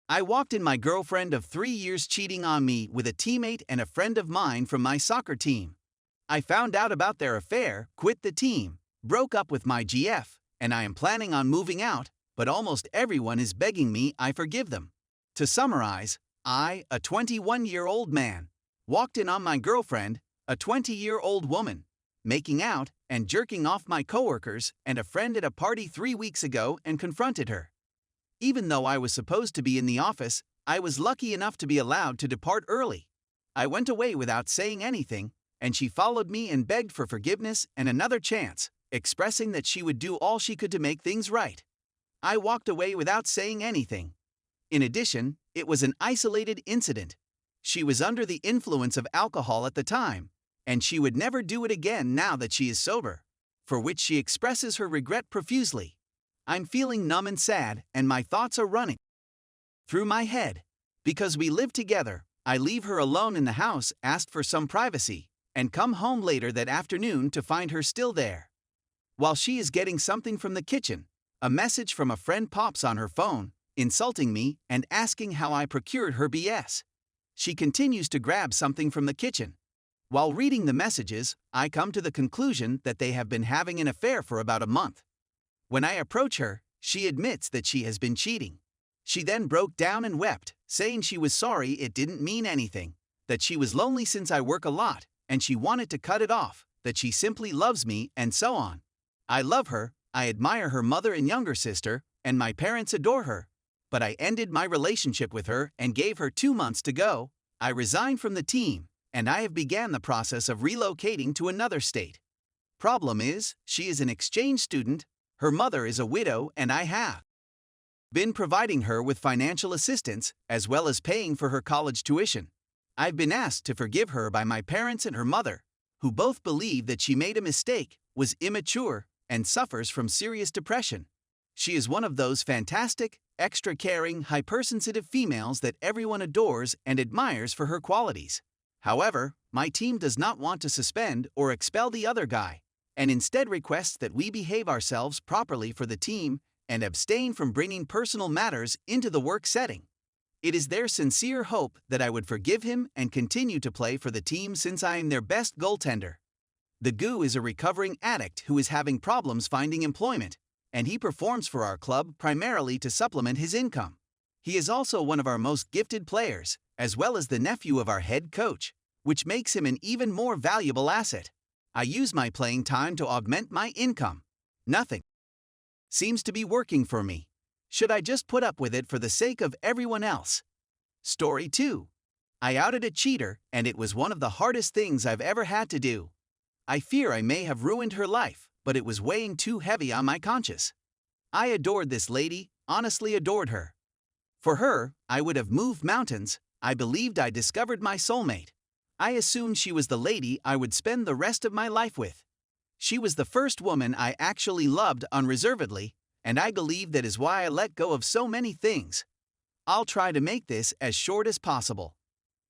I walked in my girlfriend of 3 years cheating on me with a teammate and a friend of mine from my soccer team. I found out about their affair, quit the team, broke up with my GF, and I am planning on moving out, but almost everyone is begging me I forgive them. To summarize, I, a 21-year-old man, walked in on my girlfriend, a 20-year-old woman, making out and jerking off my coworkers and a friend at a party 3 weeks ago and confronted her. Even though I was supposed to be in the office, I was lucky enough to be allowed to depart early. I went away without saying anything, and she followed me and begged for forgiveness and another chance, expressing that she would do all she could to make things right. I walked away without saying anything. In addition, it was an isolated incident. She was under the influence of alcohol at the time, and she would never do it again now that she is sober, for which she expresses her regret profusely. I'm feeling numb and sad, and my thoughts are running through my head. Because we live together, I leave her alone in the house, asked for some privacy, and come home later that afternoon to find her still there. While she is getting something from the kitchen, a message from a friend pops on her phone, insulting me and asking how I procured her BS. She continues to grab something from the kitchen. While reading the messages, I come to the conclusion that they have been having an affair for about a month. When I approach her, she admits that she has been cheating. She then broke down and wept, saying she was sorry it didn't mean anything, that she was lonely since I work a lot, and she wanted to cut it off, that she simply loves me, and so on. I love her, I admire her mother and younger sister, and my parents adore her. But I ended my relationship with her and gave her 2 months to go. I resigned from the team, and I have began the process of relocating to another state. Problem is, she is an exchange student, her mother is a widow, and I have been providing her with financial assistance as well as paying for her college tuition. I've been asked to forgive her by my parents and her mother, who both believe that she made a mistake, was immature, and suffers from serious depression. She is one of those fantastic, extra caring, hypersensitive females that everyone adores and admires for her qualities. However, my team does not want to suspend or expel the other guy, and instead requests that we behave ourselves properly for the team and abstain from bringing personal matters into the work setting. It is their sincere hope that I would forgive him and continue to play for the team since I am their best goaltender. The Goo is a recovering addict who is having problems finding employment, and he performs for our club primarily to supplement his income. He is also one of our most gifted players, as well as the nephew of our head coach, which makes him an even more valuable asset. I use my playing time to augment my income. Nothing seems to be working for me. Should I just put up with it for the sake of everyone else? Story 2. I outed a cheater, and it was one of the hardest things I've ever had to do. I fear I may have ruined her life, but it was weighing too heavy on my conscience. I adored this lady, honestly adored her. For her, I would have moved mountains. I believed I discovered my soulmate. I assumed she was the lady I would spend the rest of my life with. She was the first woman I actually loved unreservedly, and I believe that is why I let go of so many things. I'll try to make this as short as possible.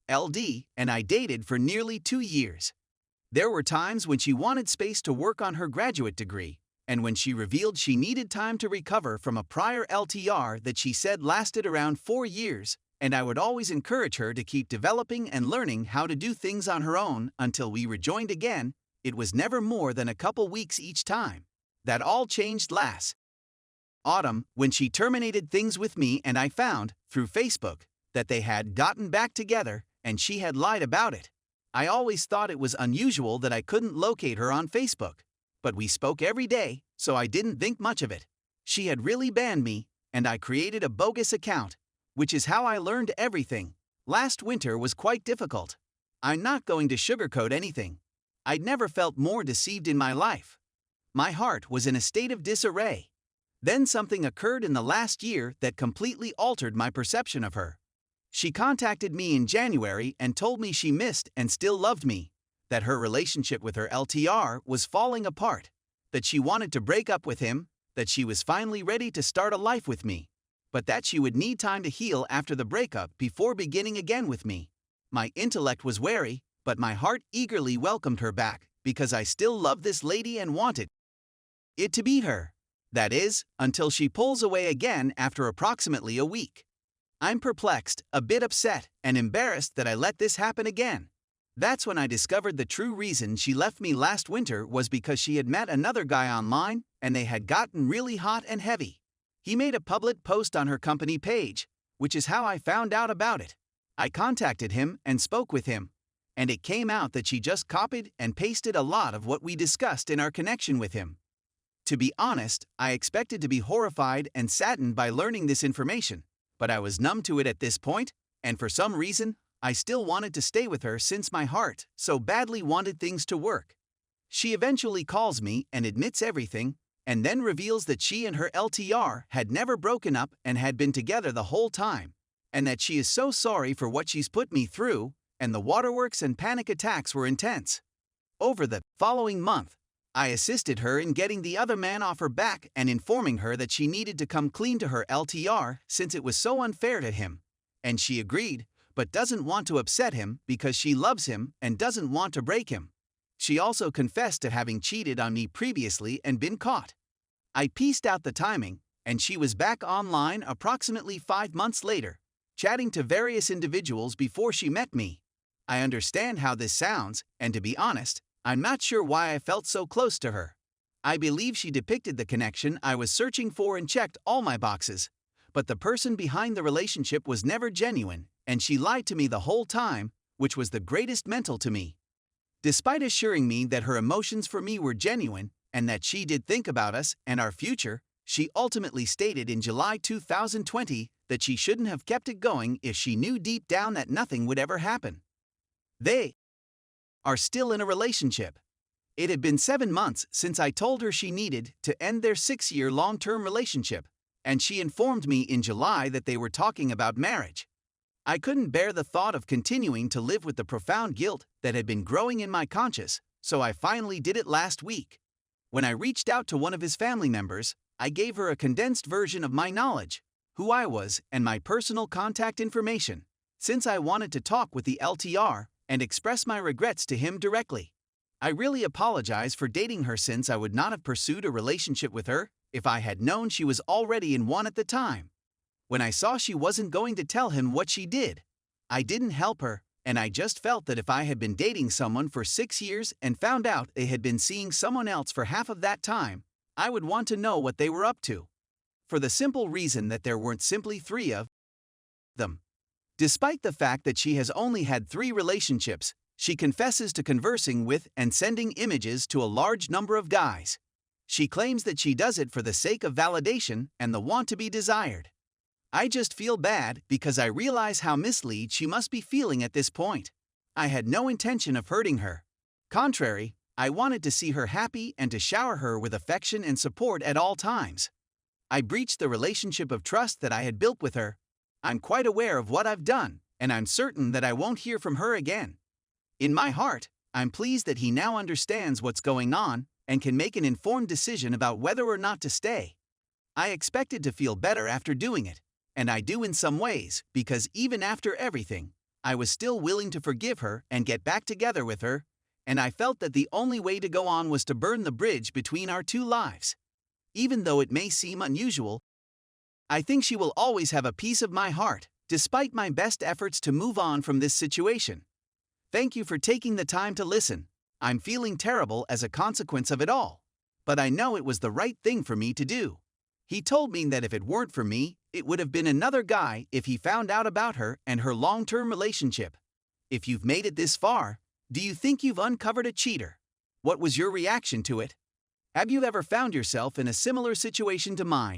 LD and I dated for nearly 2 years. There were times when she wanted space to work on her graduate degree, and when she revealed she needed time to recover from a prior LTR that she said lasted around 4 years, and I would always encourage her to keep developing and learning how to do things on her own until we rejoined again. It was never more than a couple weeks each time. That all changed last autumn when she terminated things with me, and I found, through Facebook, that they had gotten back together and she had lied about it. I always thought it was unusual that I couldn't locate her on Facebook, but we spoke every day, so I didn't think much of it. She had really banned me, and I created a bogus account, which is how I learned everything. Last winter was quite difficult. I'm not going to sugarcoat anything. I'd never felt more deceived in my life. My heart was in a state of disarray. Then something occurred in the last year that completely altered my perception of her. She contacted me in January and told me she missed and still loved me, that her relationship with her LTR was falling apart, that she wanted to break up with him, that she was finally ready to start a life with me, but that she would need time to heal after the breakup before beginning again with me. My intellect was wary, but my heart eagerly welcomed her back because I still loved this lady and wanted it to be her. That is, until she pulls away again after approximately a week. I'm perplexed, a bit upset, and embarrassed that I let this happen again. That's when I discovered the true reason she left me last winter was because she had met another guy online and they had gotten really hot and heavy. He made a public post on her company page, which is how I found out about it. I contacted him and spoke with him, and it came out that she just copied and pasted a lot of what we discussed in our connection with him. To be honest, I expected to be horrified and saddened by learning this information, but I was numb to it at this point, and for some reason, I still wanted to stay with her since my heart so badly wanted things to work. She eventually calls me and admits everything, and then reveals that she and her LTR had never broken up and had been together the whole time, and that she is so sorry for what she's put me through, and the waterworks and panic attacks were intense. Over the following month, I assisted her in getting the other man off her back and informing her that she needed to come clean to her LTR since it was so unfair to him, and she agreed, but doesn't want to upset him because she loves him and doesn't want to break him. She also confessed to having cheated on me previously and been caught. I pieced out the timing, and she was back online approximately 5 months later, chatting to various individuals before she met me. I understand how this sounds, and to be honest, I'm not sure why I felt so close to her. I believe she depicted the connection I was searching for and checked all my boxes, but the person behind the relationship was never genuine, and she lied to me the whole time, which was the greatest mental to me. Despite assuring me that her emotions for me were genuine and that she did think about us and our future, she ultimately stated in July 2020 that she shouldn't have kept it going if she knew deep down that nothing would ever happen. They are still in a relationship. It had been 7 months since I told her she needed to end their 6-year long-term relationship, and she informed me in July that they were talking about marriage. I couldn't bear the thought of continuing to live with the profound guilt that had been growing in my conscience, so I finally did it last week. When I reached out to one of his family members, I gave her a condensed version of my knowledge, who I was, and my personal contact information, since I wanted to talk with the LTR and express my regrets to him directly. I really apologize for dating her since I would not have pursued a relationship with her if I had known she was already in one at the time. When I saw she wasn't going to tell him what she did, I didn't help her, and I just felt that if I had been dating someone for 6 years and found out they had been seeing someone else for half of that time, I would want to know what they were up to. For the simple reason that there weren't simply 3 of them. Despite the fact that she has only had 3 relationships, she confesses to conversing with and sending images to a large number of guys. She claims that she does it for the sake of validation and the want to be desired. I just feel bad because I realize how misled she must be feeling at this point. I had no intention of hurting her. Contrary, I wanted to see her happy and to shower her with affection and support at all times. I breached the relationship of trust that I had built with her. I'm quite aware of what I've done, and I'm certain that I won't hear from her again. In my heart, I'm pleased that he now understands what's going on and can make an informed decision about whether or not to stay. I expected to feel better after doing it, and I do in some ways because even after everything, I was still willing to forgive her and get back together with her, and I felt that the only way to go on was to burn the bridge between our 2 lives. Even though it may seem unusual, I think she will always have a piece of my heart, despite my best efforts to move on from this situation. Thank you for taking the time to listen. I'm feeling terrible as a consequence of it all, but I know it was the right thing for me to do. He told me that if it weren't for me, it would have been another guy if he found out about her and her long-term relationship. If you've made it this far, do you think you've uncovered a cheater? What was your reaction to it? Have you ever found yourself in a similar situation to mine?